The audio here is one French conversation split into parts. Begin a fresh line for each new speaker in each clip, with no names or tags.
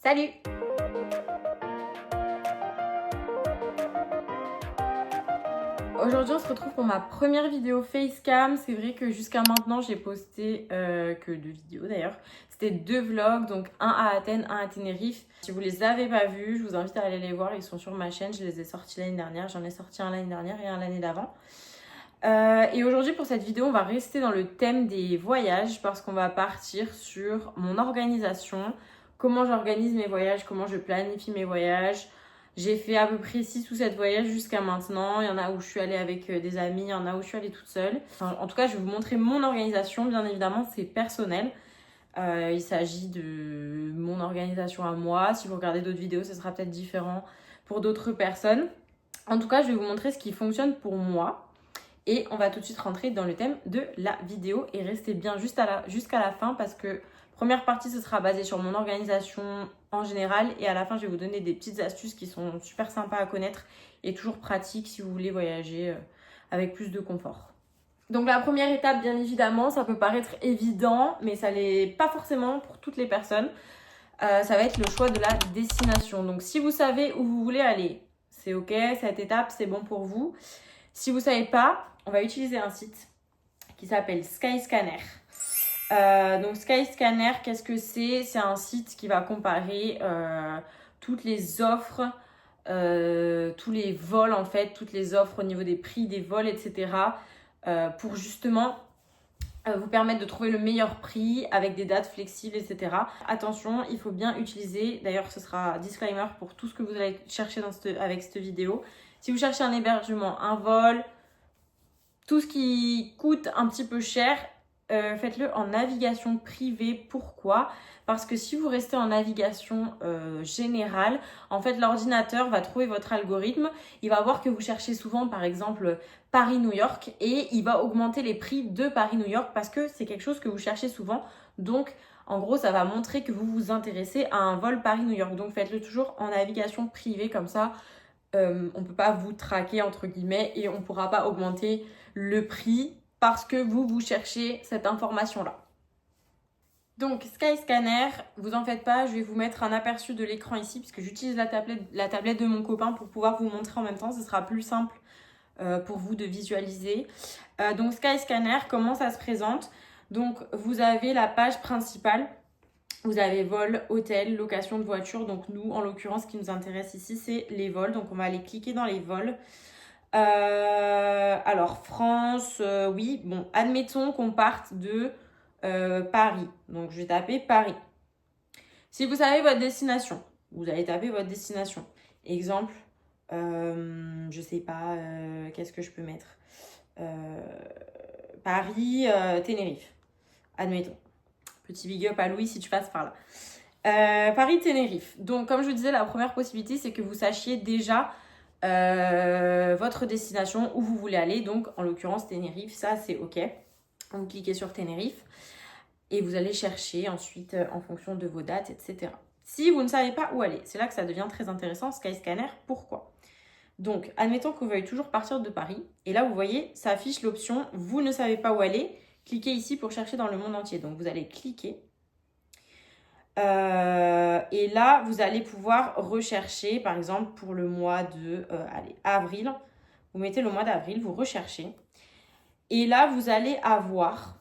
Salut! Aujourd'hui on se retrouve pour ma première vidéo facecam. C'est vrai que jusqu'à maintenant j'ai posté que 2 vidéos d'ailleurs. C'était 2 vlogs, donc un à Athènes, un à Tenerife. Si vous les avez pas vus, je vous invite à aller les voir, ils sont sur ma chaîne. Je les ai sortis l'année dernière, j'en ai sorti un l'année dernière et un l'année d'avant. Et aujourd'hui pour cette vidéo on va rester dans le thème des voyages parce qu'on va partir sur mon organisation, comment j'organise mes voyages, comment je planifie mes voyages. J'ai fait à peu près 6 ou 7 voyages jusqu'à maintenant. Il y en a où je suis allée avec des amis, il y en a où je suis allée toute seule. Enfin, en tout cas, je vais vous montrer mon organisation. Bien évidemment, c'est personnel. Il s'agit de mon organisation à moi. Si vous regardez d'autres vidéos, ce sera peut-être différent pour d'autres personnes. En tout cas, je vais vous montrer ce qui fonctionne pour moi. Et on va tout de suite rentrer dans le thème de la vidéo et restez bien jusqu'à la fin parce que première partie, ce sera basé sur mon organisation en général et à la fin, je vais vous donner des petites astuces qui sont super sympas à connaître et toujours pratiques si vous voulez voyager avec plus de confort. Donc la première étape, bien évidemment, ça peut paraître évident, mais ça l'est pas forcément pour toutes les personnes. Ça va être le choix de la destination. Donc si vous savez où vous voulez aller, c'est ok, cette étape, c'est bon pour vous. Si vous ne savez pas, on va utiliser un site qui s'appelle Skyscanner. Donc Skyscanner, qu'est-ce que c'est? C'est un site qui va comparer toutes les offres, tous les vols en fait, toutes les offres au niveau des prix des vols, etc. Pour justement vous permettre de trouver le meilleur prix avec des dates flexibles, etc. Attention, il faut bien utiliser, d'ailleurs ce sera disclaimer pour tout ce que vous allez chercher avec cette vidéo. Si vous cherchez un hébergement, un vol, tout ce qui coûte un petit peu cher, faites-le en navigation privée. Pourquoi? Parce que si vous restez en navigation générale, en fait, l'ordinateur va trouver votre algorithme. Il va voir que vous cherchez souvent, par exemple, Paris-New York et il va augmenter les prix de Paris-New York parce que c'est quelque chose que vous cherchez souvent. Donc, en gros, ça va montrer que vous vous intéressez à un vol Paris-New York. Donc, faites-le toujours en navigation privée comme ça. On ne peut pas vous traquer entre guillemets et on ne pourra pas augmenter le prix parce que vous cherchez cette information-là. Donc Skyscanner, vous en faites pas, je vais vous mettre un aperçu de l'écran ici puisque j'utilise la tablette de mon copain pour pouvoir vous montrer en même temps, ce sera plus simple pour vous de visualiser. Donc Skyscanner, comment ça se présente? Donc vous avez la page principale. Vous avez vol, hôtel, location de voiture. Donc nous, en l'occurrence, ce qui nous intéresse ici, c'est les vols. Donc on va aller cliquer dans les vols. Alors France, oui. Bon, admettons qu'on parte de Paris. Donc je vais taper Paris. Si vous savez votre destination, vous allez taper votre destination. Exemple, je sais pas, qu'est-ce que je peux mettre? Paris, Tenerife. Admettons. Petit big up à Louis si tu passes par là. Paris-Tenerife. Donc, comme je vous disais, la première possibilité, c'est que vous sachiez déjà votre destination, où vous voulez aller. Donc, en l'occurrence, Tenerife, ça, c'est OK. Vous cliquez sur Tenerife et vous allez chercher ensuite en fonction de vos dates, etc. Si vous ne savez pas où aller, c'est là que ça devient très intéressant, Skyscanner. Pourquoi? Donc, admettons que vous veuillez toujours partir de Paris. Et là, vous voyez, ça affiche l'option « Vous ne savez pas où aller ». Cliquez ici pour chercher dans le monde entier. Donc, vous allez cliquer. Et là, vous allez pouvoir rechercher, par exemple, pour le mois de avril. Vous mettez le mois d'avril, vous recherchez. Et là, vous allez avoir,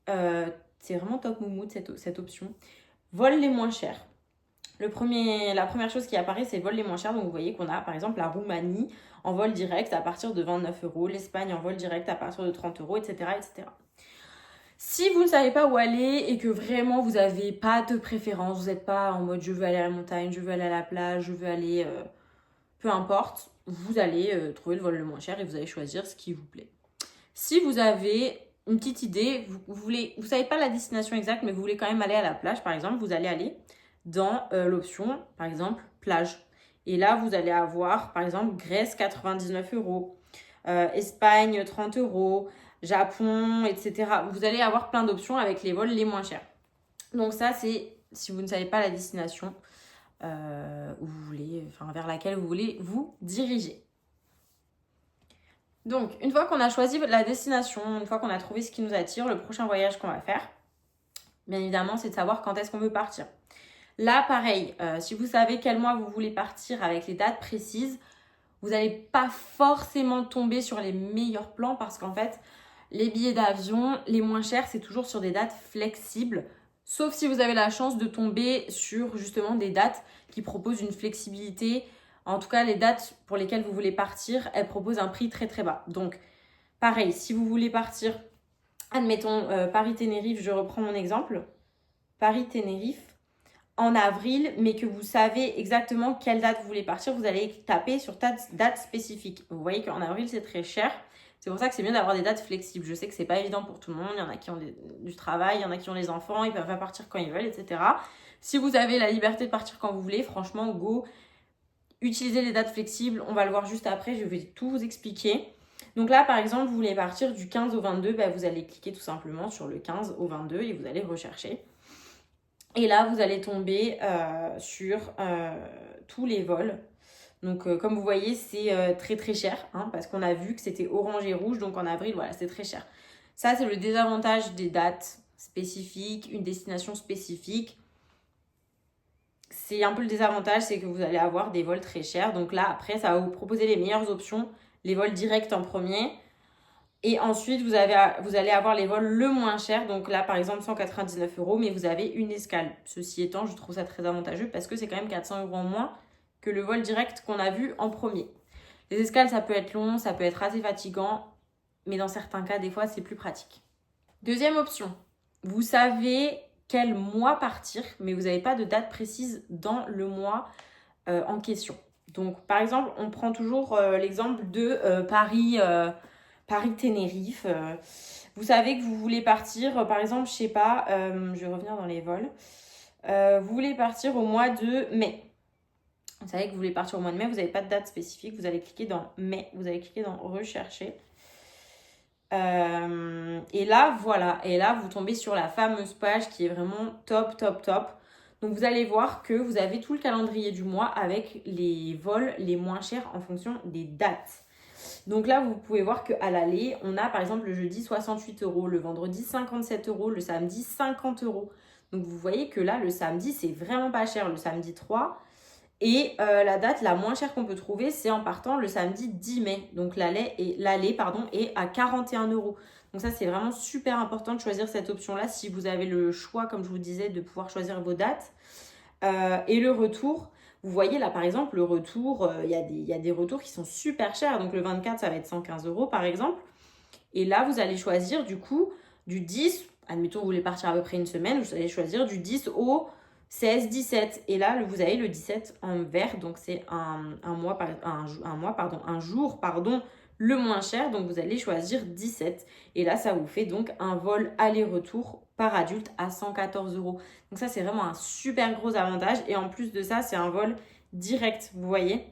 c'est vraiment top moumoute cette option, vol les moins chers. La première chose qui apparaît, c'est vol les moins chers. Donc, vous voyez qu'on a, par exemple, la Roumanie en vol direct à partir de 29 €, l'Espagne en vol direct à partir de 30 €, etc., etc. Si vous ne savez pas où aller et que vraiment vous n'avez pas de préférence, vous n'êtes pas en mode je veux aller à la montagne, je veux aller à la plage, je veux aller peu importe, vous allez trouver le vol le moins cher et vous allez choisir ce qui vous plaît. Si vous avez une petite idée, vous savez pas la destination exacte mais vous voulez quand même aller à la plage par exemple, vous allez aller dans l'option par exemple plage. Et là vous allez avoir par exemple Grèce 99 €, Espagne 30 €, Japon, etc. Vous allez avoir plein d'options avec les vols les moins chers. Donc ça, c'est si vous ne savez pas la destination où vous voulez, vers laquelle vous voulez vous diriger. Donc, une fois qu'on a choisi la destination, une fois qu'on a trouvé ce qui nous attire, le prochain voyage qu'on va faire, bien évidemment, c'est de savoir quand est-ce qu'on veut partir. Là, pareil, si vous savez quel mois vous voulez partir avec les dates précises, vous n'allez pas forcément tomber sur les meilleurs plans parce qu'en fait, les billets d'avion les moins chers, c'est toujours sur des dates flexibles. Sauf si vous avez la chance de tomber sur justement des dates qui proposent une flexibilité. En tout cas, les dates pour lesquelles vous voulez partir, elles proposent un prix très très bas. Donc, pareil, si vous voulez partir, admettons Paris-Tenerife, je reprends mon exemple. Paris-Tenerife en avril, mais que vous savez exactement quelle date vous voulez partir, vous allez taper sur date spécifique. Vous voyez qu'en avril, c'est très cher. C'est pour ça que c'est mieux d'avoir des dates flexibles. Je sais que c'est pas évident pour tout le monde. Il y en a qui ont du travail, il y en a qui ont les enfants, ils peuvent pas partir quand ils veulent, etc. Si vous avez la liberté de partir quand vous voulez, franchement, go, utilisez les dates flexibles. On va le voir juste après, je vais tout vous expliquer. Donc là, par exemple, vous voulez partir du 15 au 22, vous allez cliquer tout simplement sur le 15 au 22 et vous allez rechercher. Et là, vous allez tomber sur tous les vols. Donc, comme vous voyez, c'est très très cher, parce qu'on a vu que c'était orange et rouge. Donc, en avril, voilà, c'est très cher. Ça, c'est le désavantage des dates spécifiques, une destination spécifique. C'est un peu le désavantage, c'est que vous allez avoir des vols très chers. Donc là, après, ça va vous proposer les meilleures options. Les vols directs en premier. Et ensuite, vous allez avoir les vols le moins cher. Donc là, par exemple, 199 €, mais vous avez une escale. Ceci étant, je trouve ça très avantageux parce que c'est quand même 400 € en moins que le vol direct qu'on a vu en premier. Les escales, ça peut être long, ça peut être assez fatigant, mais dans certains cas, des fois, c'est plus pratique. Deuxième option, vous savez quel mois partir, mais vous n'avez pas de date précise dans le mois en question. Donc, par exemple, on prend toujours l'exemple de Paris-Tenerife. Vous savez que vous voulez partir, par exemple, je sais pas, je vais revenir dans les vols. Vous voulez partir au mois de mai. Vous savez que vous voulez partir au mois de mai, vous n'avez pas de date spécifique, vous allez cliquer dans mai, vous allez cliquer dans rechercher. Et là, voilà, et là, vous tombez sur la fameuse page qui est vraiment top, top, top. Donc, vous allez voir que vous avez tout le calendrier du mois avec les vols les moins chers en fonction des dates. Donc là, vous pouvez voir qu'à l'aller, on a par exemple le jeudi 68 €, le vendredi 57 €, le samedi 50 €. Donc vous voyez que là, le samedi, c'est vraiment pas cher, le samedi 3. Et la date la moins chère qu'on peut trouver, c'est en partant le samedi 10 mai. Donc l'aller est à 41 €. Donc ça, c'est vraiment super important de choisir cette option-là si vous avez le choix, comme je vous disais, de pouvoir choisir vos dates. Et le retour, vous voyez là par exemple, le retour, il y a des retours qui sont super chers. Donc le 24, ça va être 115 € par exemple. Et là, vous allez choisir du coup du 10, admettons vous voulez partir à peu près une semaine, vous allez choisir du 10 au 16, 17. Et là, vous avez le 17 en vert, donc c'est un jour, le moins cher. Donc vous allez choisir 17. Et là, ça vous fait donc un vol aller-retour par adulte à 114 €. Donc ça, c'est vraiment un super gros avantage. Et en plus de ça, c'est un vol direct, vous voyez.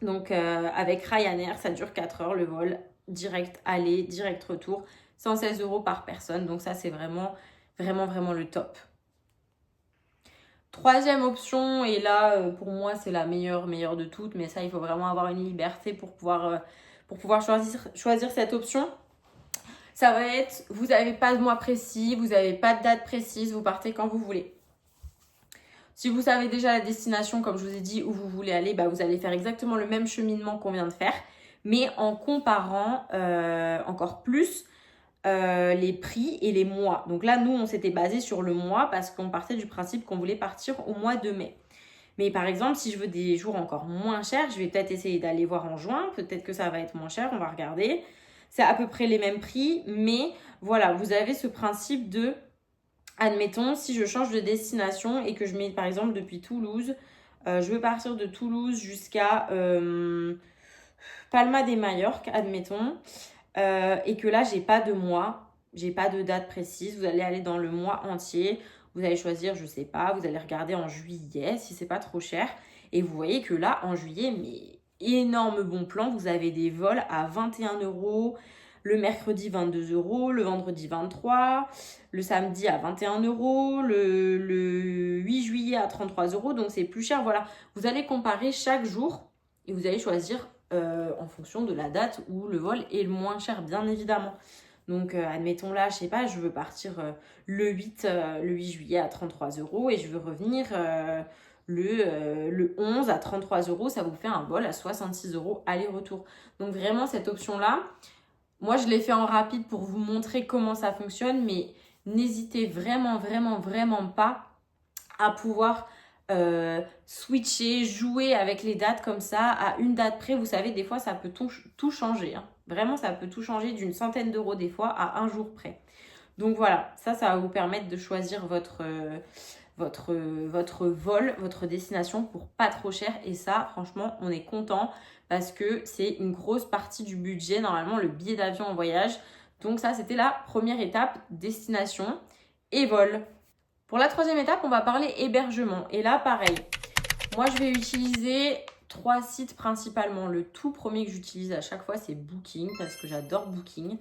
Donc avec Ryanair, ça dure 4 heures le vol. Direct aller, direct retour. 116 € par personne. Donc ça, c'est vraiment, vraiment, vraiment le top. Troisième option, et là, pour moi, c'est la meilleure de toutes. Mais ça, il faut vraiment avoir une liberté pour pouvoir choisir cette option. Ça va être, vous n'avez pas de mois précis, vous n'avez pas de date précise, vous partez quand vous voulez. Si vous savez déjà la destination, comme je vous ai dit, où vous voulez aller, vous allez faire exactement le même cheminement qu'on vient de faire, mais en comparant encore plus les prix et les mois. Donc là, nous, on s'était basé sur le mois parce qu'on partait du principe qu'on voulait partir au mois de mai. Mais par exemple, si je veux des jours encore moins chers, je vais peut-être essayer d'aller voir en juin. Peut-être que ça va être moins cher, on va regarder. C'est à peu près les mêmes prix, mais voilà, vous avez ce principe de, admettons, si je change de destination et que je mets par exemple depuis Toulouse, je veux partir de Toulouse jusqu'à Palma de Majorque, admettons, et que là, j'ai pas de mois, j'ai pas de date précise, vous allez aller dans le mois entier, vous allez choisir, je sais pas, vous allez regarder en juillet si c'est pas trop cher, et vous voyez que là, en juillet, mais énorme bon plan, vous avez des vols à 21 €, le mercredi 22 €, le vendredi 23, le samedi à 21 €, le 8 juillet à 33 €, donc c'est plus cher, voilà. Vous allez comparer chaque jour et vous allez choisir en fonction de la date où le vol est le moins cher, bien évidemment. Donc, admettons là, je sais pas, je veux partir le 8 juillet à 33 € et je veux revenir le 11 à 33 €. Ça vous fait un vol à 66 € aller-retour. Donc, vraiment, cette option-là, moi, je l'ai fait en rapide pour vous montrer comment ça fonctionne, mais n'hésitez vraiment, vraiment, vraiment pas à pouvoir switcher, jouer avec les dates comme ça, à une date près. Vous savez, des fois, ça peut tout changer. Hein. Vraiment, ça peut tout changer d'une centaine d'euros des fois à un jour près. Donc voilà, ça va vous permettre de choisir votre vol, votre destination pour pas trop cher. Et ça, franchement, on est content parce que c'est une grosse partie du budget, normalement, le billet d'avion en voyage. Donc ça, c'était la première étape, destination et vol. Pour la troisième étape, on va parler hébergement. Et là, pareil, moi, je vais utiliser 3 sites principalement. Le tout premier que j'utilise à chaque fois, c'est Booking parce que j'adore Booking.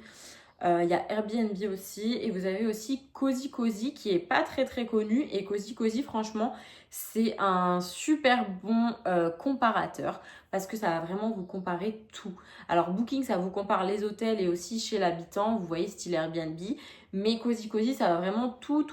Il y a Airbnb aussi et vous avez aussi Cozy Cozy qui est pas très très connu. Et Cozy Cozy, franchement, c'est un super bon comparateur parce que ça va vraiment vous comparer tout. Alors Booking, ça vous compare les hôtels et aussi chez l'habitant, vous voyez, style Airbnb. Mais Cozy Cozy, ça va vraiment tout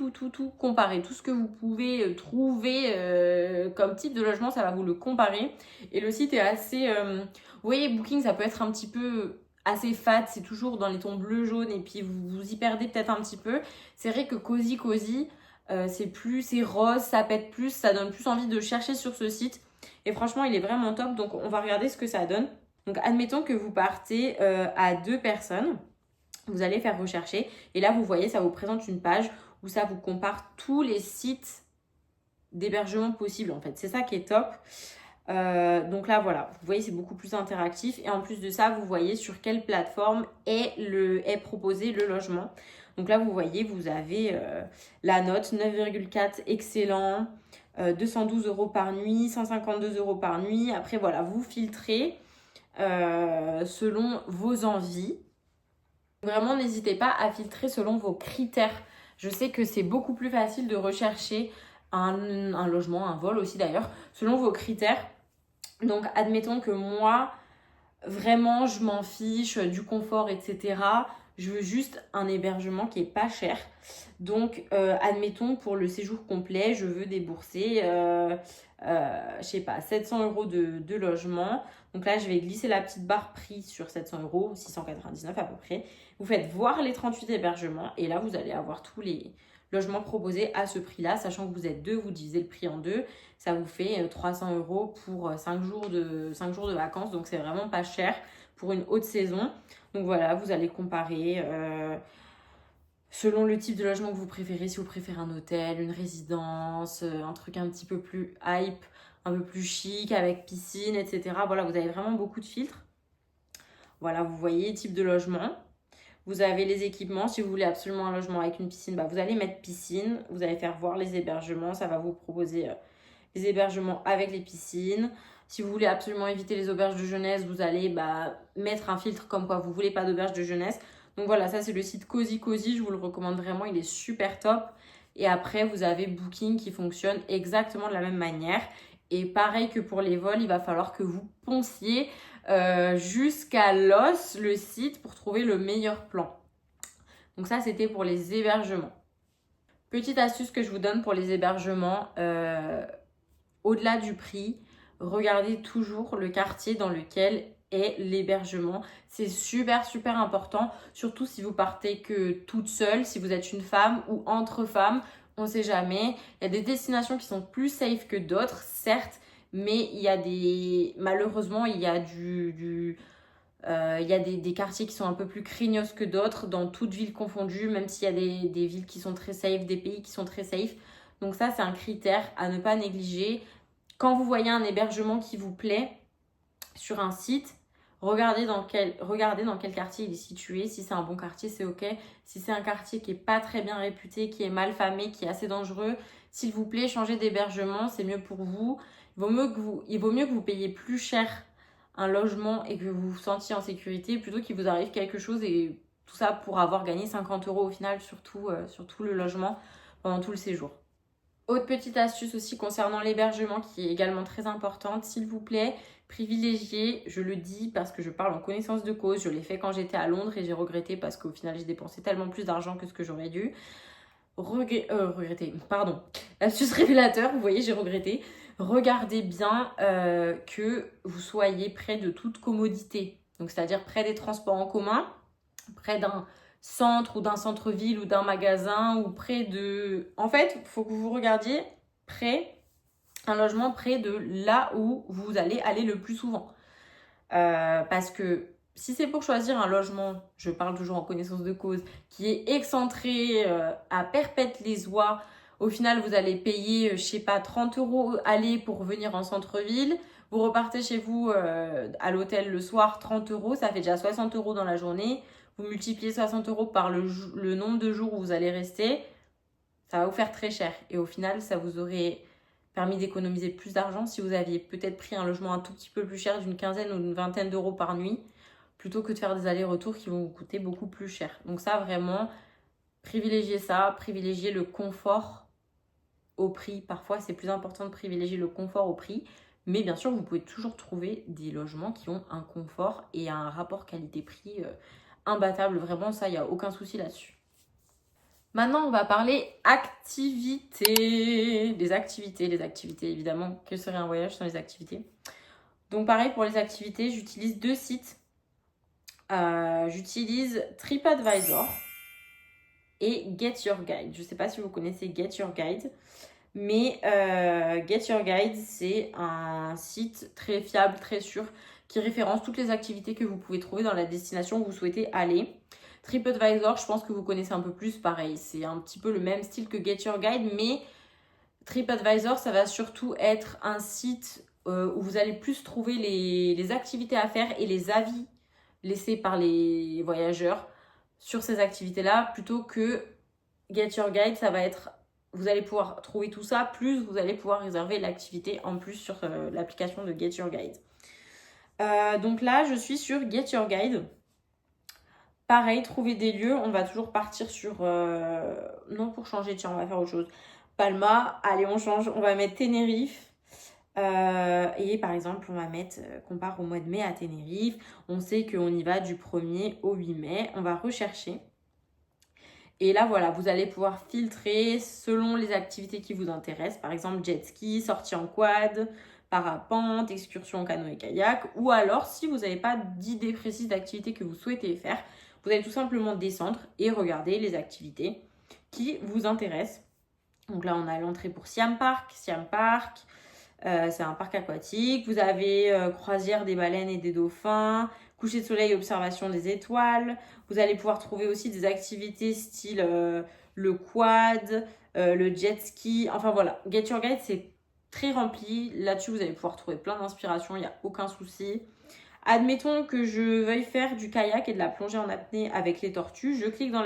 comparer. Tout ce que vous pouvez trouver comme type de logement, ça va vous le comparer. Et le site est assez... vous voyez, Booking, ça peut être un petit peu assez fade, c'est toujours dans les tons bleu, jaune, et puis vous y perdez peut-être un petit peu. C'est vrai que Cozy Cozy, c'est rose, ça pète plus, ça donne plus envie de chercher sur ce site. Et franchement, il est vraiment top, donc on va regarder ce que ça donne. Donc admettons que vous partez à 2 personnes. Vous allez faire rechercher et là vous voyez, ça vous présente une page où ça vous compare tous les sites d'hébergement possibles en fait. C'est ça qui est top. Donc là voilà, vous voyez, c'est beaucoup plus interactif et en plus de ça, vous voyez sur quelle plateforme est proposé le logement. Donc là vous voyez, vous avez la note 9,4 excellent, 212 € par nuit, 152 € par nuit. Après voilà, vous filtrez selon vos envies. Vraiment, n'hésitez pas à filtrer selon vos critères. Je sais que c'est beaucoup plus facile de rechercher un logement, un vol aussi d'ailleurs, selon vos critères. Donc, admettons que moi, vraiment, je m'en fiche du confort, etc. Je veux juste un hébergement qui est pas cher. Donc, admettons, pour le séjour complet, je veux débourser, je sais pas, 700 € de logement. Donc là, je vais glisser la petite barre prix sur 700 €, 699 à peu près. Vous faites voir les 38 hébergements et là, vous allez avoir tous les logements proposés à ce prix-là. Sachant que vous êtes 2, vous divisez le prix en 2. Ça vous fait 300 € pour 5 jours de vacances. Donc, c'est vraiment pas cher pour une haute saison. Donc voilà, vous allez comparer selon le type de logement que vous préférez. Si vous préférez un hôtel, une résidence, un truc un petit peu plus hype, un peu plus chic, avec piscine, etc. Voilà, vous avez vraiment beaucoup de filtres. Voilà, vous voyez, type de logement. Vous avez les équipements. Si vous voulez absolument un logement avec une piscine, bah, vous allez mettre piscine. Vous allez faire voir les hébergements. Ça va vous proposer les hébergements avec les piscines. Si vous voulez absolument éviter les auberges de jeunesse, vous allez mettre un filtre comme quoi vous ne voulez pas d'auberge de jeunesse. Donc voilà, ça c'est le site Cozy Cozy. Je vous le recommande vraiment. Il est super top. Et après, vous avez Booking qui fonctionne exactement de la même manière. Et pareil que pour les vols, il va falloir que vous ponciez jusqu'à l'os le site pour trouver le meilleur plan. Donc ça, c'était pour les hébergements. Petite astuce que je vous donne pour les hébergements, au-delà du prix, regardez toujours le quartier dans lequel est l'hébergement. C'est super important, surtout si vous partez que toute seule, si vous êtes une femme ou entre femmes, on ne sait jamais. Il y a des destinations qui sont plus safe que d'autres, certes, mais malheureusement, il y a des quartiers qui sont un peu plus craignos que d'autres, dans toutes villes confondues, même s'il y a des villes qui sont très safe, des pays qui sont très safe. Donc ça, c'est un critère à ne pas négliger. Quand vous voyez un hébergement qui vous plaît sur un site, regardez dans quel quartier il est situé. Si c'est un bon quartier, c'est ok. Si c'est un quartier qui n'est pas très bien réputé, qui est mal famé, qui est assez dangereux, s'il vous plaît, changez d'hébergement, c'est mieux pour vous. Il vaut mieux que vous payiez plus cher un logement et que vous vous sentiez en sécurité plutôt qu'il vous arrive quelque chose et tout ça pour avoir gagné 50 € au final sur tout le logement pendant tout le séjour. Autre petite astuce aussi concernant l'hébergement qui est également très importante, s'il vous plaît, privilégiez, je le dis parce que je parle en connaissance de cause, je l'ai fait quand j'étais à Londres et j'ai regretté parce qu'au final j'ai dépensé tellement plus d'argent que ce que j'aurais dû. Regretter, pardon, l'astuce révélateur, vous voyez j'ai regretté. Regardez bien que vous soyez près de toute commodité, donc c'est-à-dire près des transports en commun, près d'un centre ou d'un centre-ville ou d'un magasin ou près de... En fait, il faut que vous regardiez un logement près de là où vous allez aller le plus souvent. Parce que si c'est pour choisir un logement, je parle toujours en connaissance de cause, qui est excentré à Perpète-les-Oies, au final vous allez payer, je sais pas, 30 € aller pour venir en centre-ville. Vous repartez chez vous à l'hôtel le soir, 30 €, ça fait déjà 60 € dans la journée. Vous multipliez 60 € par le nombre de jours où vous allez rester, ça va vous faire très cher. Et au final, ça vous aurait permis d'économiser plus d'argent si vous aviez peut-être pris un logement un tout petit peu plus cher d'une quinzaine ou d'une vingtaine d'euros par nuit, plutôt que de faire des allers-retours qui vont vous coûter beaucoup plus cher. Donc ça, vraiment, privilégiez ça, privilégiez le confort au prix. Parfois, c'est plus important de privilégier le confort au prix. Mais bien sûr, vous pouvez toujours trouver des logements qui ont un confort et un rapport qualité-prix imbattable. Vraiment, ça, il n'y a aucun souci là-dessus. Maintenant, on va parler activités. Les activités, évidemment. Quel serait un voyage sans les activités? Donc pareil, pour les activités, j'utilise 2 sites. J'utilise TripAdvisor et Get Your Guide. Je ne sais pas si vous connaissez Get Your Guide. Mais Get Your Guide, c'est un site très fiable, très sûr, qui référence toutes les activités que vous pouvez trouver dans la destination où vous souhaitez aller. TripAdvisor, je pense que vous connaissez un peu plus, pareil. C'est un petit peu le même style que Get Your Guide, mais TripAdvisor, ça va surtout être un site où vous allez plus trouver les activités à faire et les avis laissés par les voyageurs sur ces activités-là, plutôt que Get Your Guide, ça va être... Vous allez pouvoir trouver tout ça, plus vous allez pouvoir réserver l'activité en plus sur l'application de Get Your Guide. Donc là, je suis sur Get Your Guide. Pareil, trouver des lieux, on va toujours partir sur... Non, pour changer, tiens, on va faire autre chose. Palma, allez, on change, on va mettre Tenerife. Et par exemple, on va mettre, qu'on part au mois de mai à Tenerife. On sait qu'on y va du 1er au 8 mai. On va rechercher. Et là, voilà, vous allez pouvoir filtrer selon les activités qui vous intéressent. Par exemple, jet ski, sortie en quad, parapente, excursion en canoë et kayak. Ou alors, si vous n'avez pas d'idée précise d'activité que vous souhaitez faire, vous allez tout simplement descendre et regarder les activités qui vous intéressent. Donc là, on a l'entrée pour Siam Park. Siam Park, c'est un parc aquatique. Vous avez croisière des baleines et des dauphins, coucher de soleil et observation des étoiles. Vous allez pouvoir trouver aussi des activités style le quad, le jet ski. Enfin voilà, Get Your Guide, c'est très rempli. Là-dessus, vous allez pouvoir trouver plein d'inspiration, il n'y a aucun souci. Admettons que je veuille faire du kayak et de la plongée en apnée avec les tortues. Je clique dans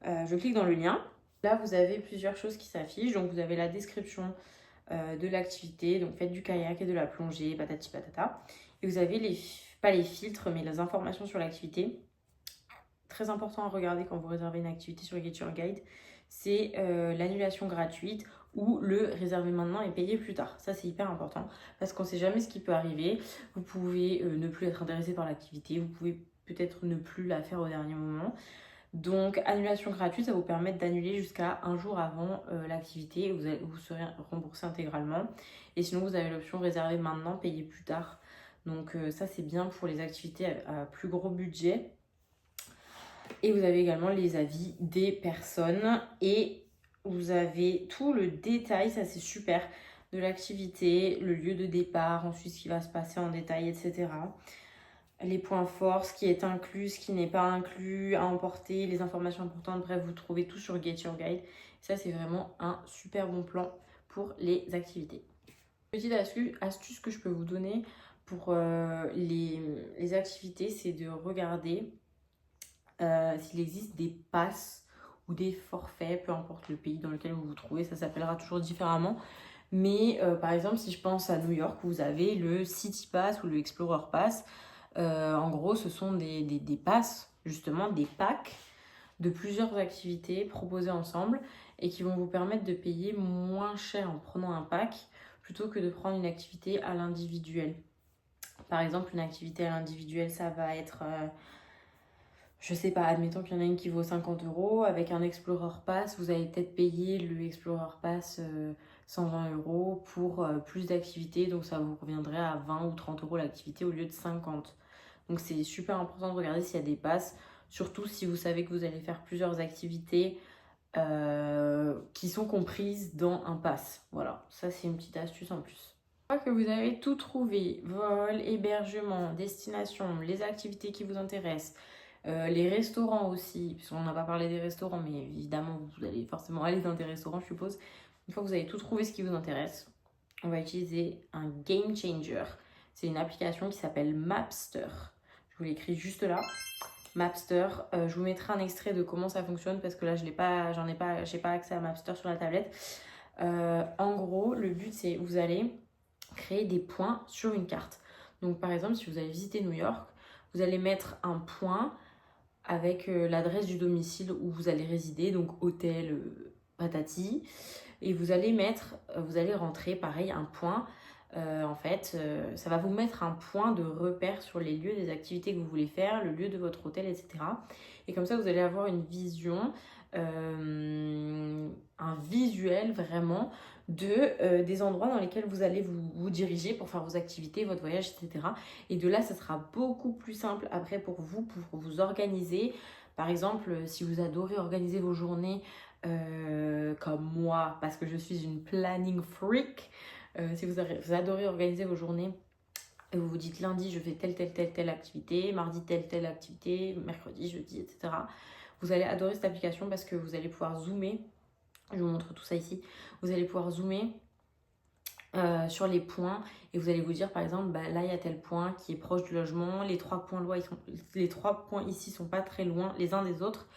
je clique dans le lien. Là, vous avez plusieurs choses qui s'affichent. Donc, vous avez la description de l'activité. Donc, faites du kayak et de la plongée, patati patata. Et vous avez pas les filtres, mais les informations sur l'activité. Très important à regarder quand vous réservez une activité sur Get Your Guide, c'est l'annulation gratuite ou le réserver maintenant et payer plus tard. Ça, c'est hyper important parce qu'on ne sait jamais ce qui peut arriver. Vous pouvez ne plus être intéressé par l'activité. Vous pouvez peut-être ne plus la faire au dernier moment. Donc, annulation gratuite, ça vous permet d'annuler jusqu'à un jour avant l'activité et vous serez remboursé intégralement. Et sinon, vous avez l'option réserver maintenant, payer plus tard. Donc, ça, c'est bien pour les activités à plus gros budget. Et vous avez également les avis des personnes. Et vous avez tout le détail, ça c'est super, de l'activité, le lieu de départ, ensuite ce qui va se passer en détail, etc. Les points forts, ce qui est inclus, ce qui n'est pas inclus, à emporter, les informations importantes. Bref, vous trouvez tout sur Get Your Guide. Ça, c'est vraiment un super bon plan pour les activités. Petite astuce que je peux vous donner pour les activités, c'est de regarder s'il existe des passes ou des forfaits, peu importe le pays dans lequel vous vous trouvez, ça s'appellera toujours différemment. Mais par exemple, si je pense à New York, vous avez le City Pass ou le Explorer Pass. En gros, ce sont des passes, justement, des packs de plusieurs activités proposées ensemble. et qui vont vous permettre de payer moins cher en prenant un pack plutôt que de prendre une activité à l'individuel. Par exemple, une activité à l'individuel, ça va être, je sais pas, admettons qu'il y en a une qui vaut 50 €. Avec un Explorer Pass, vous allez peut-être payer le Explorer Pass 120 € pour plus d'activités. Donc ça vous reviendrait à 20 ou 30 € l'activité au lieu de 50. Donc c'est super important de regarder s'il y a des passes, surtout si vous savez que vous allez faire plusieurs activités qui sont comprises dans un pass. Voilà, ça c'est une petite astuce en plus. Une fois que vous avez tout trouvé, vol, hébergement, destination, les activités qui vous intéressent, les restaurants aussi, puisqu'on n'a pas parlé des restaurants, mais évidemment vous allez forcément aller dans des restaurants, je suppose. Une fois que vous avez tout trouvé ce qui vous intéresse, on va utiliser un game changer. C'est une application qui s'appelle Mapster. Je vous l'écris juste là. Mapster, je vous mettrai un extrait de comment ça fonctionne parce que là j'ai pas accès à Mapster sur la tablette. En gros, le but c'est vous allez créer des points sur une carte. Donc par exemple, si vous allez visiter New York, vous allez mettre un point avec l'adresse du domicile où vous allez résider, donc hôtel patati, et vous allez rentrer pareil un point. En fait, ça va vous mettre un point de repère sur les lieux des activités que vous voulez faire, le lieu de votre hôtel, etc. Et comme ça, vous allez avoir une vision, un visuel vraiment des endroits dans lesquels vous allez vous diriger pour faire vos activités, votre voyage, etc. Et de là, ça sera beaucoup plus simple après pour vous organiser. Par exemple, si vous adorez organiser vos journées comme moi, parce que je suis une planning freak, si vous adorez organiser vos journées, et vous vous dites lundi je fais telle activité, mardi telle activité, mercredi, jeudi, etc. Vous allez adorer cette application parce que vous allez pouvoir zoomer. Je vous montre tout ça ici. Vous allez pouvoir zoomer sur les points et vous allez vous dire par exemple là il y a tel point qui est proche du logement, les 3 points ici sont pas très loin les uns des autres,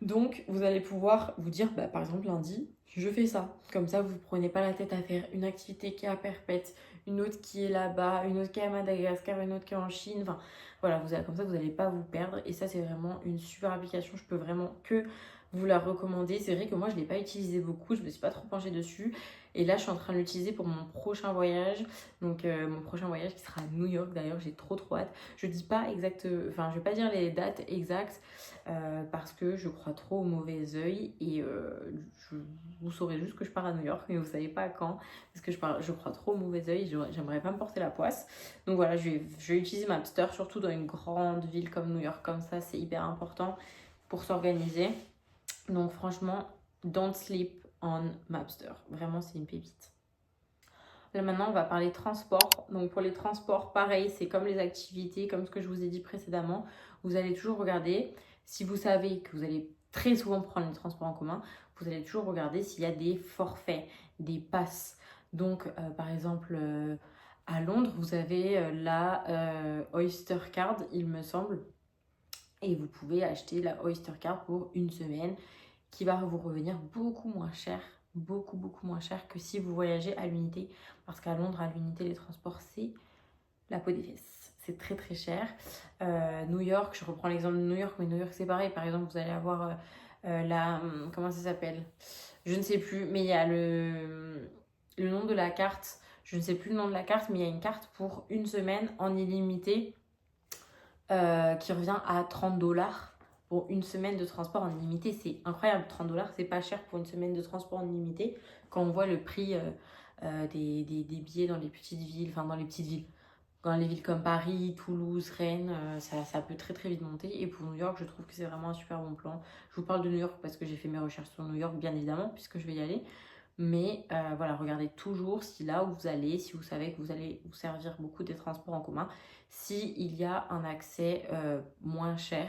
donc vous allez pouvoir vous dire par exemple lundi je fais ça, comme ça vous ne prenez pas la tête à faire une activité qui est à Perpète, une autre qui est là-bas, une autre qui est à Madagascar, une autre qui est en Chine, enfin voilà, comme ça vous n'allez pas vous perdre et ça c'est vraiment une super application, je peux vraiment que vous la recommander. C'est vrai que moi je ne l'ai pas utilisé beaucoup, je ne me suis pas trop penchée dessus et là je suis en train de l'utiliser pour mon prochain voyage, donc mon prochain voyage qui sera à New York d'ailleurs, j'ai trop hâte. Je dis pas je vais pas dire les dates exactes parce que je crois trop au mauvais œil et vous saurez juste que je pars à New York mais vous savez pas quand parce que je crois trop au mauvais œil, j'aimerais pas me porter la poisse. Donc voilà, je vais utiliser Mapster surtout dans une grande ville comme New York, comme ça c'est hyper important pour s'organiser. Donc franchement, don't sleep on Mapster. Vraiment, c'est une pépite. Là maintenant, on va parler transport. Donc pour les transports, pareil, c'est comme les activités, comme ce que je vous ai dit précédemment. Vous allez toujours regarder, si vous savez que vous allez très souvent prendre les transports en commun, vous allez toujours regarder s'il y a des forfaits, des passes. Donc par exemple, à Londres, vous avez la Oyster Card, il me semble. Et vous pouvez acheter la Oyster Card pour une semaine qui va vous revenir beaucoup moins cher que si vous voyagez à l'unité, parce qu'à Londres, à l'unité, les transports, c'est la peau des fesses. C'est très très cher. New York, je reprends l'exemple de New York, mais New York c'est pareil. Par exemple, vous allez avoir comment ça s'appelle? Je ne sais plus, mais il y a le nom de la carte. Je ne sais plus le nom de la carte, mais il y a une carte pour une semaine en illimité qui revient à 30 $ pour une semaine de transport en illimité. C'est incroyable, 30 $, c'est pas cher pour une semaine de transport en illimité quand on voit le prix des billets dans les petites villes, enfin dans les petites villes. Dans les villes comme Paris, Toulouse, Rennes, ça peut très très vite monter. Et pour New York, je trouve que c'est vraiment un super bon plan. Je vous parle de New York parce que j'ai fait mes recherches sur New York, bien évidemment, puisque je vais y aller. Mais voilà, regardez toujours si là où vous allez, si vous savez que vous allez vous servir beaucoup des transports en commun, s'il y a un accès moins cher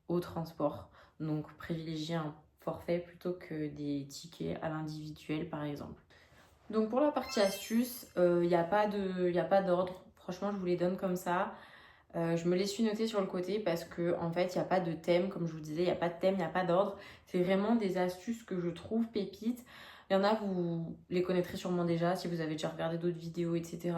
au transport. Donc privilégiez un forfait plutôt que des tickets à l'individuel par exemple. Donc pour la partie astuce, il n'y a pas d'ordre. Franchement, je vous les donne comme ça. Je me les suis notées sur le côté parce que en fait, il n'y a pas de thème, comme je vous disais, il n'y a pas de thème, il n'y a pas d'ordre. C'est vraiment des astuces que je trouve pépites. Il y en a, vous les connaîtrez sûrement déjà si vous avez déjà regardé d'autres vidéos, etc.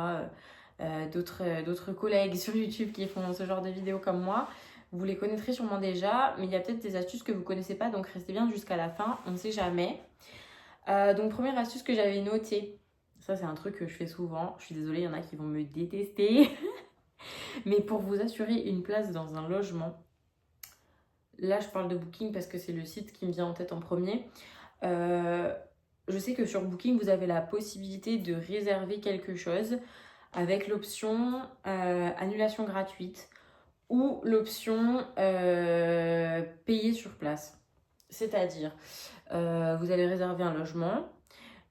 D'autres collègues sur YouTube qui font ce genre de vidéos comme moi. Vous les connaîtrez sûrement déjà, mais il y a peut-être des astuces que vous ne connaissez pas, donc restez bien jusqu'à la fin, on ne sait jamais. Donc première astuce que j'avais notée, ça c'est un truc que je fais souvent, je suis désolée, il y en a qui vont me détester, mais pour vous assurer une place dans un logement, là je parle de Booking parce que c'est le site qui me vient en tête en premier. Je sais que sur Booking, vous avez la possibilité de réserver quelque chose avec l'option annulation gratuite ou l'option payer sur place. C'est-à-dire, vous allez réserver un logement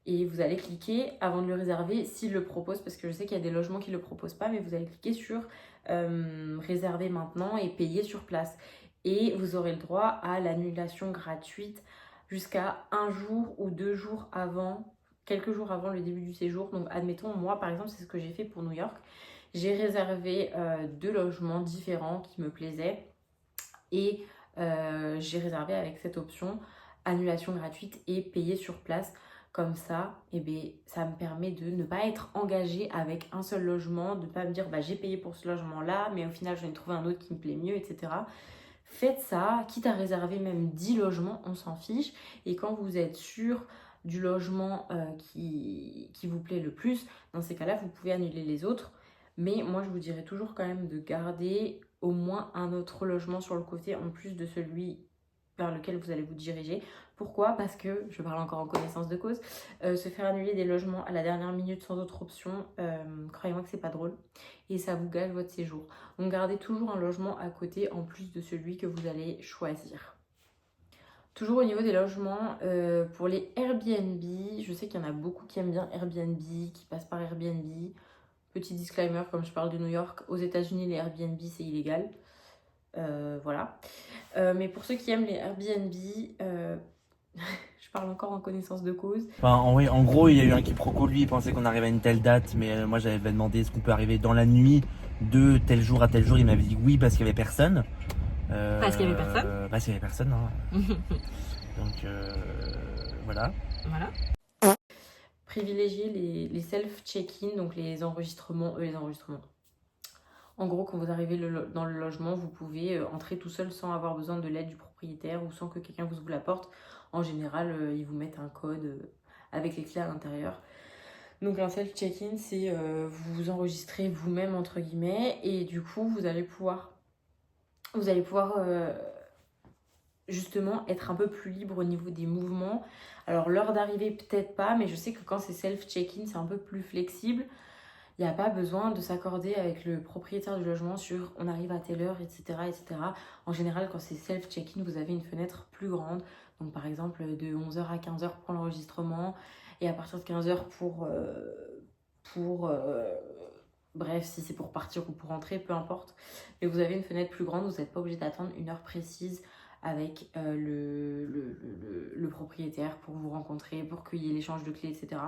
et vous allez cliquer avant de le réserver s'il le propose, parce que je sais qu'il y a des logements qui ne le proposent pas, mais vous allez cliquer sur réserver maintenant et payer sur place. Et vous aurez le droit à l'annulation gratuite jusqu'à 1 jour ou 2 jours avant, quelques jours avant le début du séjour. Donc admettons, moi par exemple, c'est ce que j'ai fait pour New York. J'ai réservé 2 logements différents qui me plaisaient et j'ai réservé avec cette option annulation gratuite et payer sur place. Comme ça, ça me permet de ne pas être engagée avec un seul logement, de ne pas me dire j'ai payé pour ce logement-là, mais au final j'en ai trouvé un autre qui me plaît mieux, etc. Faites ça, quitte à réserver même 10 logements, on s'en fiche. Et quand vous êtes sûr du logement qui vous plaît le plus, dans ces cas-là, vous pouvez annuler les autres. Mais moi, je vous dirais toujours quand même de garder au moins un autre logement sur le côté en plus de celui vers lequel vous allez vous diriger. Pourquoi? Parce que, je parle encore en connaissance de cause, se faire annuler des logements à la dernière minute sans autre option, croyez-moi que c'est pas drôle et ça vous gâche votre séjour. Donc gardez toujours un logement à côté en plus de celui que vous allez choisir. Toujours au niveau des logements, pour les Airbnb, je sais qu'il y en a beaucoup qui aiment bien Airbnb, qui passent par Airbnb. Petit disclaimer, comme je parle de New York, aux États-Unis les Airbnb c'est illégal. Voilà. Mais pour ceux qui aiment les Airbnb, je parle encore en connaissance de cause.
Enfin, en gros, il y a eu un quiproquo. Lui, il pensait qu'on arrivait à une telle date, mais moi, j'avais demandé est-ce qu'on peut arriver dans la nuit de tel jour à tel jour. Il m'avait dit oui parce qu'il y avait personne.
Parce qu'il y avait personne.
Parce qu'il y avait personne. Hein. Donc voilà.
Voilà. Privilégiez les self-check-in, donc les enregistrements. En gros, quand vous arrivez dans le logement, vous pouvez entrer tout seul sans avoir besoin de l'aide du propriétaire ou sans que quelqu'un vous ouvre la porte. En général, ils vous mettent un code avec les clés à l'intérieur. Donc un self-check-in, c'est vous vous enregistrez vous-même entre guillemets et du coup, vous allez pouvoir justement être un peu plus libre au niveau des mouvements. Alors l'heure d'arrivée peut-être pas, mais je sais que quand c'est self-check-in, c'est un peu plus flexible. Il n'y a pas besoin de s'accorder avec le propriétaire du logement sur on arrive à telle heure, etc. etc. En général, quand c'est self-check-in, vous avez une fenêtre plus grande. Donc par exemple de 11h à 15h pour l'enregistrement et à partir de 15h bref, si c'est pour partir ou pour rentrer, peu importe. Mais vous avez une fenêtre plus grande, vous n'êtes pas obligé d'attendre une heure précise avec le propriétaire pour vous rencontrer, pour qu'il y ait l'échange de clés, etc.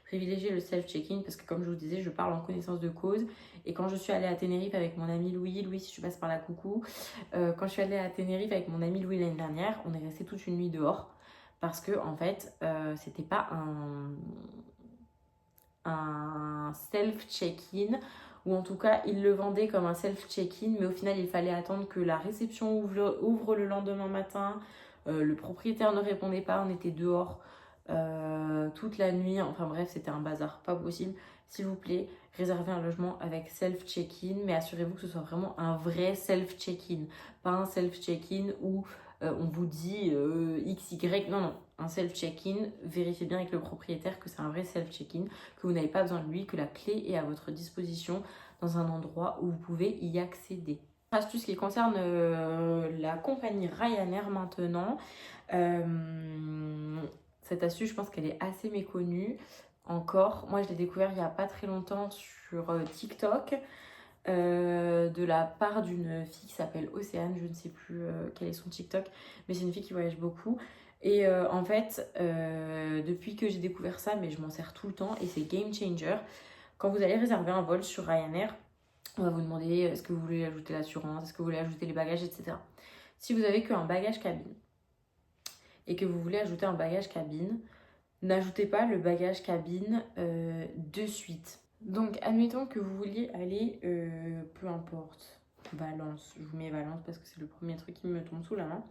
Privilégiez le self-check-in parce que comme je vous disais, je parle en connaissance de cause. Et quand je suis allée à Tenerife avec mon ami Louis, si tu passes par là, coucou. Quand je suis allée à Tenerife avec mon ami Louis l'année dernière, on est resté toute une nuit dehors parce que en fait, c'était pas un self-check-in, ou en tout cas il le vendait comme un self-check-in, mais au final il fallait attendre que la réception ouvre le lendemain matin. Le propriétaire ne répondait pas, on était dehors toute la nuit, enfin bref c'était un bazar, pas possible. S'il vous plaît, réservez un logement avec self-check-in, mais assurez-vous que ce soit vraiment un vrai self-check-in, pas un self-check-in où on vous dit XY, non, un self-check-in, vérifiez bien avec le propriétaire que c'est un vrai self-check-in, que vous n'avez pas besoin de lui, que la clé est à votre disposition dans un endroit où vous pouvez y accéder. Astuce qui concerne la compagnie Ryanair maintenant. Cette astuce, je pense qu'elle est assez méconnue encore. Moi, je l'ai découvert il n'y a pas très longtemps sur TikTok. De la part d'une fille qui s'appelle Océane, je ne sais plus quel est son TikTok, mais c'est une fille qui voyage beaucoup. Et en fait, depuis que j'ai découvert ça, mais je m'en sers tout le temps et c'est game changer. Quand vous allez réserver un vol sur Ryanair, on va vous demander est-ce que vous voulez ajouter l'assurance, est-ce que vous voulez ajouter les bagages, etc. Si vous avez qu'un bagage cabine et que vous voulez ajouter un bagage cabine, n'ajoutez pas le bagage cabine de suite. Donc, admettons que vous vouliez aller, peu importe, Valence. Je vous mets Valence parce que c'est le premier truc qui me tombe sous la main.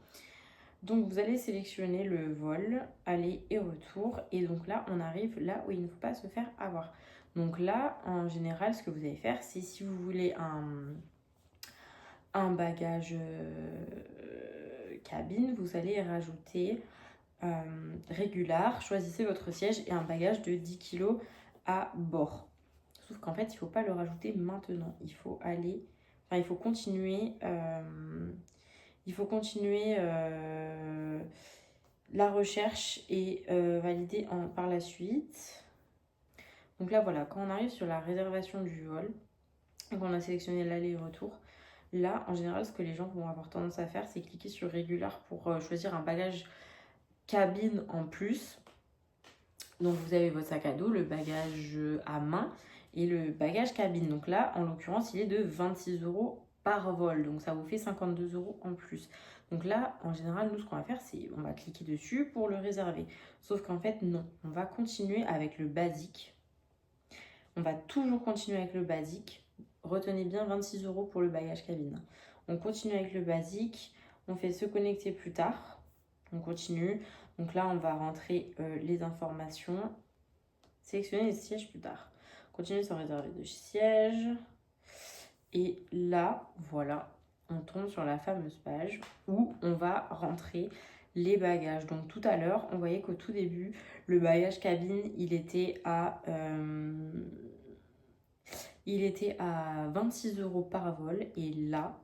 Donc vous allez sélectionner le vol, aller et retour. Et donc là, on arrive là où il ne faut pas se faire avoir. Donc là, en général, ce que vous allez faire, c'est si vous voulez un bagage cabine, vous allez rajouter régular, choisissez votre siège et un bagage de 10 kg à bord. Sauf qu'en fait, il ne faut pas le rajouter maintenant. Il faut aller, enfin, il faut continuer, la recherche et valider par la suite. Donc là, voilà, quand on arrive sur la réservation du vol et qu'on a sélectionné l'aller et retour, là, en général, ce que les gens vont avoir tendance à faire, c'est cliquer sur régular pour choisir un bagage cabine en plus. Donc vous avez votre sac à dos, le bagage à main et le bagage cabine. Donc là, en l'occurrence, il est de 26 € par vol. Donc ça vous fait 52 € en plus. Donc là, en général, nous, ce qu'on va faire, c'est on va cliquer dessus pour le réserver. Sauf qu'en fait, non. On va continuer avec le basique. On va toujours continuer avec le basique. Retenez bien 26 € pour le bagage cabine. On continue avec le basique. On fait se connecter plus tard. On continue. Donc là, on va rentrer les informations. Sélectionner les sièges plus tard. Continuer sans réserver de siège. Et là, voilà, on tombe sur la fameuse page où on va rentrer les bagages. Donc tout à l'heure, on voyait qu'au tout début, le bagage cabine, il était à 26 € par vol. Et là,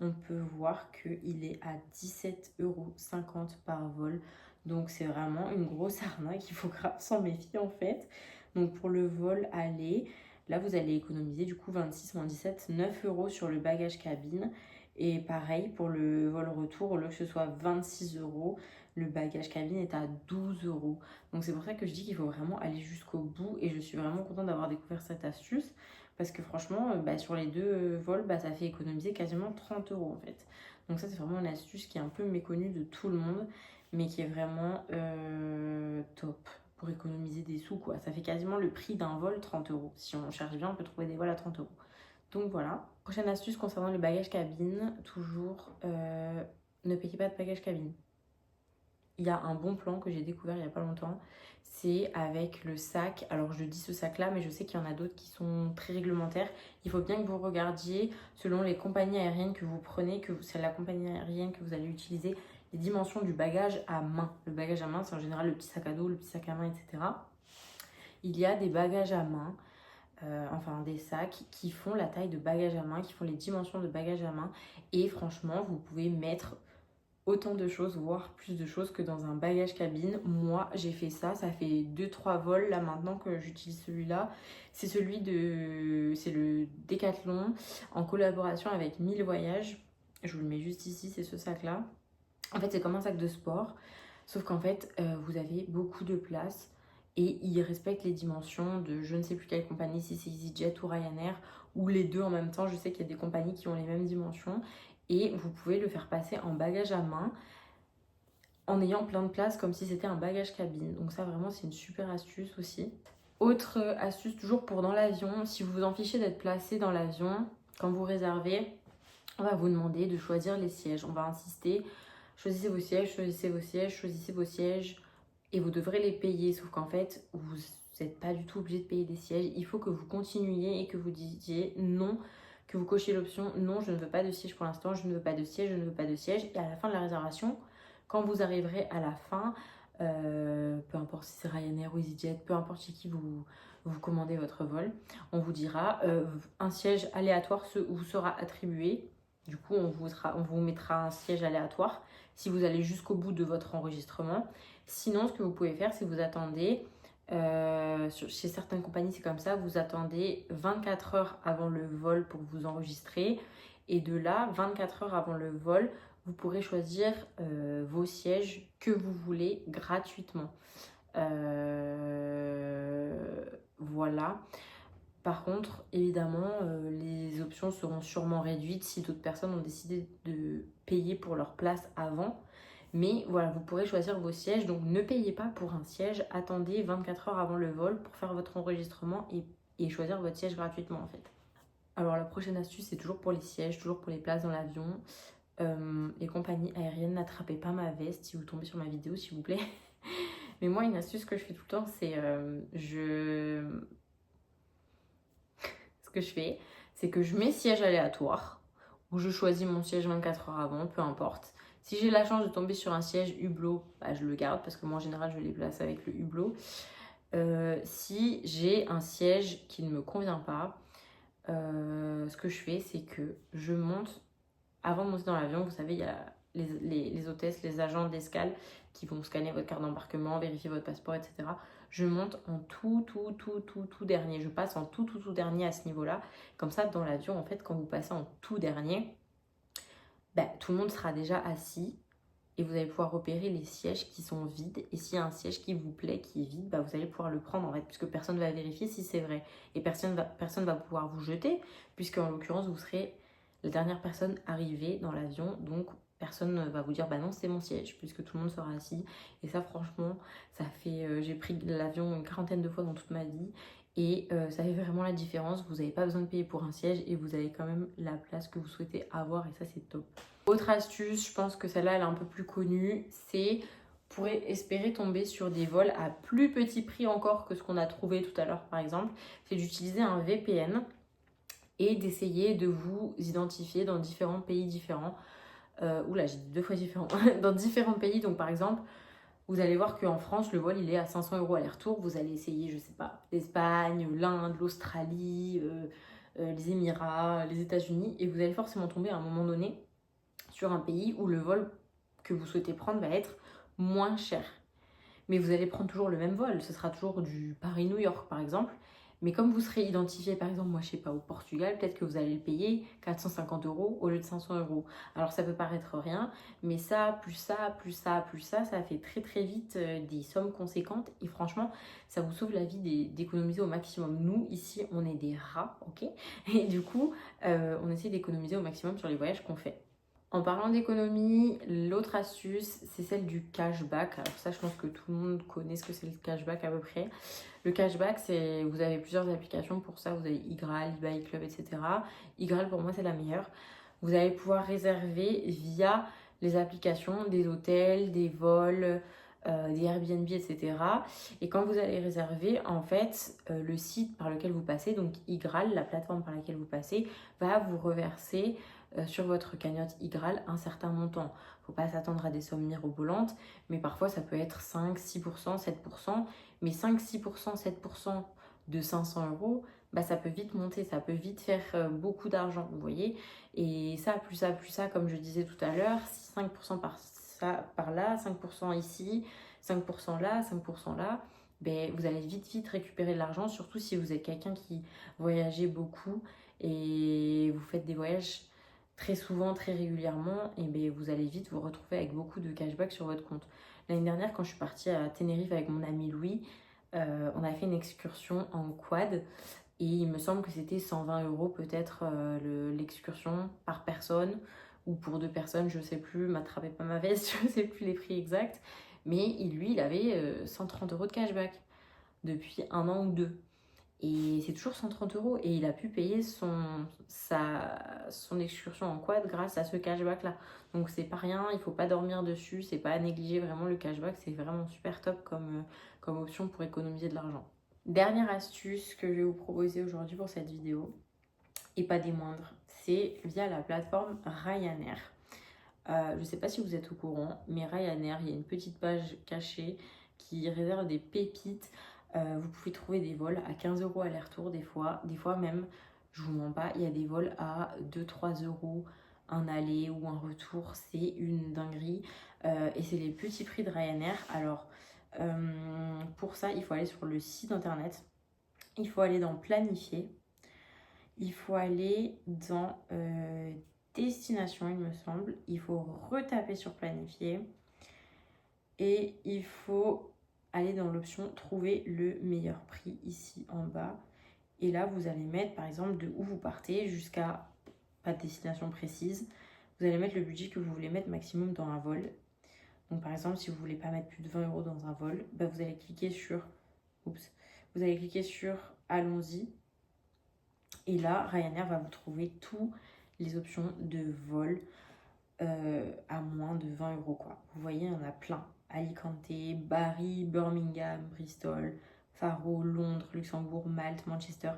on peut voir qu'il est à 17,50 € par vol. Donc c'est vraiment une grosse arnaque, il faut grave s'en méfier en fait. Donc pour le vol aller, là vous allez économiser du coup 26 moins 17, 9 € sur le bagage cabine. Et pareil pour le vol retour, au lieu que ce soit 26 €, le bagage cabine est à 12 €. Donc c'est pour ça que je dis qu'il faut vraiment aller jusqu'au bout. Et je suis vraiment contente d'avoir découvert cette astuce. Parce que franchement, sur les deux vols, ça fait économiser quasiment 30 € en fait. Donc ça c'est vraiment une astuce qui est un peu méconnue de tout le monde, mais qui est vraiment top pour économiser des sous quoi. Ça fait quasiment le prix d'un vol, 30 €. Si on cherche bien, on peut trouver des vols à 30 €. Donc voilà. Prochaine astuce concernant le bagage cabine, toujours ne payez pas de bagage cabine. Il y a un bon plan que j'ai découvert il n'y a pas longtemps, c'est avec le sac. Alors je dis ce sac là, mais je sais qu'il y en a d'autres qui sont très réglementaires. Il faut bien que vous regardiez selon les compagnies aériennes que vous prenez, que c'est la compagnie aérienne que vous allez utiliser, les dimensions du bagage à main. Le bagage à main, c'est en général le petit sac à dos, le petit sac à main, etc. Il y a des bagages à main, des sacs qui font la taille de bagage à main, qui font les dimensions de bagage à main. Et franchement, vous pouvez mettre autant de choses, voire plus de choses que dans un bagage cabine. Moi, j'ai fait ça, ça fait 2-3 vols là maintenant que j'utilise celui-là. C'est le Decathlon en collaboration avec 1000 voyages. Je vous le mets juste ici, c'est ce sac-là. En fait, c'est comme un sac de sport, sauf qu'en fait, vous avez beaucoup de place et il respecte les dimensions de je ne sais plus quelle compagnie, si c'est EasyJet ou Ryanair, ou les deux en même temps. Je sais qu'il y a des compagnies qui ont les mêmes dimensions. Et vous pouvez le faire passer en bagage à main en ayant plein de place comme si c'était un bagage cabine. Donc ça vraiment c'est une super astuce aussi. Autre astuce toujours pour dans l'avion, si vous vous en fichez d'être placé dans l'avion, quand vous réservez, on va vous demander de choisir les sièges. On va insister, choisissez vos sièges, choisissez vos sièges, choisissez vos sièges et vous devrez les payer. Sauf qu'en fait, vous n'êtes pas du tout obligé de payer des sièges. Il faut que vous continuiez et que vous disiez non, que vous cochez l'option non, je ne veux pas de siège pour l'instant, je ne veux pas de siège, je ne veux pas de siège. Et à la fin de la réservation, quand vous arriverez à la fin, peu importe si c'est Ryanair ou EasyJet, peu importe chez qui vous commandez votre vol, on vous dira un siège aléatoire vous sera attribué. Du coup, on vous mettra un siège aléatoire si vous allez jusqu'au bout de votre enregistrement. Sinon, ce que vous pouvez faire, c'est vous attendez. Chez certaines compagnies, c'est comme ça. Vous attendez 24 heures avant le vol pour vous enregistrer. Et de là, 24 heures avant le vol, vous pourrez choisir vos sièges que vous voulez gratuitement. Voilà. Par contre, évidemment, les options seront sûrement réduites si d'autres personnes ont décidé de payer pour leur place avant. Mais voilà, vous pourrez choisir vos sièges. Donc ne payez pas pour un siège. Attendez 24 heures avant le vol pour faire votre enregistrement et choisir votre siège gratuitement en fait. Alors la prochaine astuce, c'est toujours pour les sièges, toujours pour les places dans l'avion. Les compagnies aériennes, n'attrapez pas ma veste si vous tombez sur ma vidéo, s'il vous plaît. Mais moi, une astuce que je fais tout le temps, c'est ce que je fais, c'est que je mets siège aléatoire, ou je choisis mon siège 24 heures avant, peu importe. Si j'ai la chance de tomber sur un siège hublot, bah, je le garde parce que moi en général je les place avec le hublot. Si j'ai un siège qui ne me convient pas, ce que je fais, c'est que je monte, avant de monter dans l'avion, vous savez, il y a les hôtesses, les agents d'escale qui vont scanner votre carte d'embarquement, vérifier votre passeport, etc. Je monte en tout dernier. Je passe en tout dernier à ce niveau-là. Comme ça, dans l'avion, en fait, quand vous passez en tout dernier, ben, tout le monde sera déjà assis et vous allez pouvoir repérer les sièges qui sont vides. Et s'il y a un siège qui vous plaît, qui est vide, bah vous allez pouvoir le prendre en fait, puisque personne ne va vérifier si c'est vrai. Et personne va pouvoir vous jeter, puisque en l'occurrence, vous serez la dernière personne arrivée dans l'avion. Donc personne ne va vous dire bah non, c'est mon siège, puisque tout le monde sera assis. Et ça, franchement, ça fait. J'ai pris l'avion une quarantaine de fois dans toute ma vie. Et ça fait vraiment la différence. Vous n'avez pas besoin de payer pour un siège et vous avez quand même la place que vous souhaitez avoir. Et ça, c'est top. Autre astuce, je pense que celle-là, elle est un peu plus connue, c'est pour espérer tomber sur des vols à plus petit prix encore que ce qu'on a trouvé tout à l'heure, par exemple, c'est d'utiliser un VPN et d'essayer de vous identifier dans différents pays différents. Oula, j'ai dit 2 fois différents. Dans différents pays, donc par exemple, vous allez voir qu'en France, le vol, il est à 500 € aller-retour. Vous allez essayer, je sais pas, l'Espagne, l'Inde, l'Australie, les Émirats, les États-Unis, et vous allez forcément tomber à un moment donné sur un pays où le vol que vous souhaitez prendre va être moins cher. Mais vous allez prendre toujours le même vol, ce sera toujours du Paris-New York par exemple. Mais comme vous serez identifié, par exemple, moi je sais pas, au Portugal, peut-être que vous allez le payer 450 € au lieu de 500 €. Alors ça peut paraître rien, mais ça, plus ça, plus ça, plus ça fait très très vite des sommes conséquentes. Et franchement, ça vous sauve la vie d'économiser au maximum. Nous, ici, on est des rats, ok. Et du coup, on essaie d'économiser au maximum sur les voyages qu'on fait. En parlant d'économie, l'autre astuce, c'est celle du cashback. Alors ça, je pense que tout le monde connaît ce que c'est le cashback à peu près. Le cashback, c'est vous avez plusieurs applications pour ça. Vous avez iGraal, eBay Club, etc. iGraal, pour moi, c'est la meilleure. Vous allez pouvoir réserver via les applications des hôtels, des vols, des Airbnb, etc. Et quand vous allez réserver, en fait, le site par lequel vous passez, donc iGraal, la plateforme par laquelle vous passez, va vous reverser sur votre cagnotte iGraal un certain montant. Il ne faut pas s'attendre à des sommes mirobolantes, mais parfois ça peut être 5, 6%, 7%. Mais 5, 6%, 7% de 500 €, bah, ça peut vite monter, ça peut vite faire beaucoup d'argent, vous voyez. Et ça, plus ça, comme je disais tout à l'heure, 5% par là, 5% ici, 5% là, 5% là, ben, vous allez vite récupérer de l'argent, surtout si vous êtes quelqu'un qui voyageait beaucoup et vous faites des voyages très souvent, très régulièrement, et bien vous allez vite vous retrouver avec beaucoup de cashback sur votre compte. L'année dernière, quand je suis partie à Tenerife avec mon ami Louis, on a fait une excursion en quad et il me semble que c'était 120 € peut-être l'excursion par personne ou pour 2 personnes, je sais plus, m'attrapez pas ma veste, je sais plus les prix exacts, mais lui, il avait 130 € de cashback depuis 1 an ou 2. Et c'est toujours 130 € et il a pu payer son excursion en quad grâce à ce cashback là. Donc c'est pas rien, il faut pas dormir dessus, c'est pas à négliger vraiment le cashback, c'est vraiment super top comme option pour économiser de l'argent. Dernière astuce que je vais vous proposer aujourd'hui pour cette vidéo, et pas des moindres, c'est via la plateforme Ryanair. Je sais pas si vous êtes au courant, mais Ryanair, il y a une petite page cachée qui réserve des pépites. Vous pouvez trouver des vols à 15 € aller-retour des fois même, je vous mens pas, il y a des vols à 2-3 € un aller ou un retour, c'est une dinguerie. Et c'est les petits prix de Ryanair. Alors pour ça, il faut aller sur le site internet, il faut aller dans planifier, il faut aller dans destination, il me semble, il faut retaper sur planifier et il faut aller dans l'option trouver le meilleur prix ici en bas. Et là, vous allez mettre par exemple de où vous partez jusqu'à pas de destination précise. Vous allez mettre le budget que vous voulez mettre maximum dans un vol. Donc par exemple, si vous voulez pas mettre plus de 20 € dans un vol, bah, vous allez cliquer sur allons-y. Et là, Ryanair va vous trouver toutes les options de vol à moins de 20 euros quoi. Vous voyez, il y en a plein. Alicante, Bari, Birmingham, Bristol, Faro, Londres, Luxembourg, Malte, Manchester.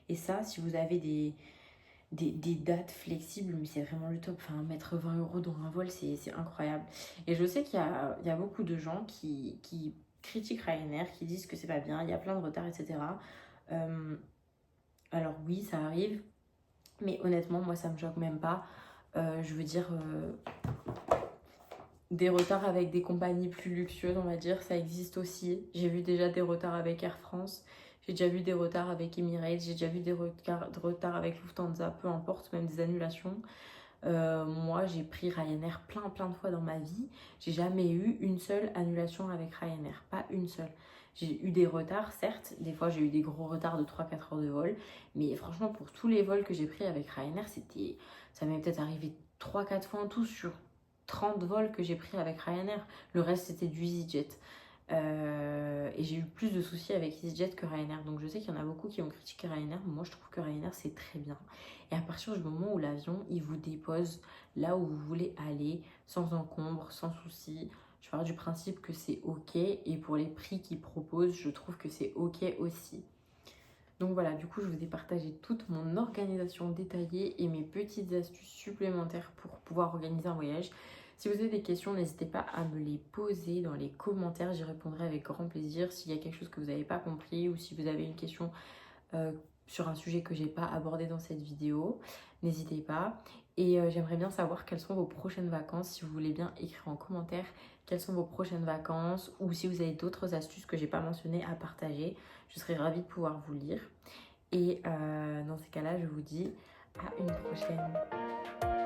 Et ça, si vous avez des dates flexibles, mais c'est vraiment le top. Enfin, mettre 20 euros dans un vol, c'est incroyable. Et je sais qu'il y a beaucoup de gens qui critiquent Ryanair, qui disent que c'est pas bien, il y a plein de retards, etc. Alors oui, ça arrive, mais honnêtement, moi, ça me choque même pas. Je veux dire, des retards avec des compagnies plus luxueuses, on va dire, ça existe aussi. J'ai vu déjà des retards avec Air France, j'ai déjà vu des retards avec Emirates, j'ai déjà vu des retards avec Lufthansa, peu importe, même des annulations. Moi, j'ai pris Ryanair plein de fois dans ma vie. J'ai jamais eu une seule annulation avec Ryanair, pas une seule. J'ai eu des retards, certes, des fois j'ai eu des gros retards de 3-4 heures de vol, mais franchement, pour tous les vols que j'ai pris avec Ryanair, ça m'est peut-être arrivé 3-4 fois en tout sur 30 vols que j'ai pris avec Ryanair. Le reste, c'était du EasyJet. Et j'ai eu plus de soucis avec EasyJet que Ryanair. Donc je sais qu'il y en a beaucoup qui ont critiqué Ryanair, mais moi je trouve que Ryanair c'est très bien. Et à partir du moment où l'avion il vous dépose là où vous voulez aller, sans encombre, sans souci, je pars du principe que c'est ok. Et pour les prix qu'ils proposent, je trouve que c'est ok aussi. Donc voilà, du coup je vous ai partagé toute mon organisation détaillée et mes petites astuces supplémentaires pour pouvoir organiser un voyage. Si vous avez des questions, n'hésitez pas à me les poser dans les commentaires, j'y répondrai avec grand plaisir. S'il y a quelque chose que vous n'avez pas compris ou si vous avez une question sur un sujet que j'ai pas abordé dans cette vidéo, n'hésitez pas. Et j'aimerais bien savoir quelles sont vos prochaines vacances, si vous voulez bien écrire en commentaire quelles sont vos prochaines vacances ou si vous avez d'autres astuces que j'ai pas mentionnées à partager. Je serais ravie de pouvoir vous lire. Et dans ces cas-là, je vous dis à une prochaine.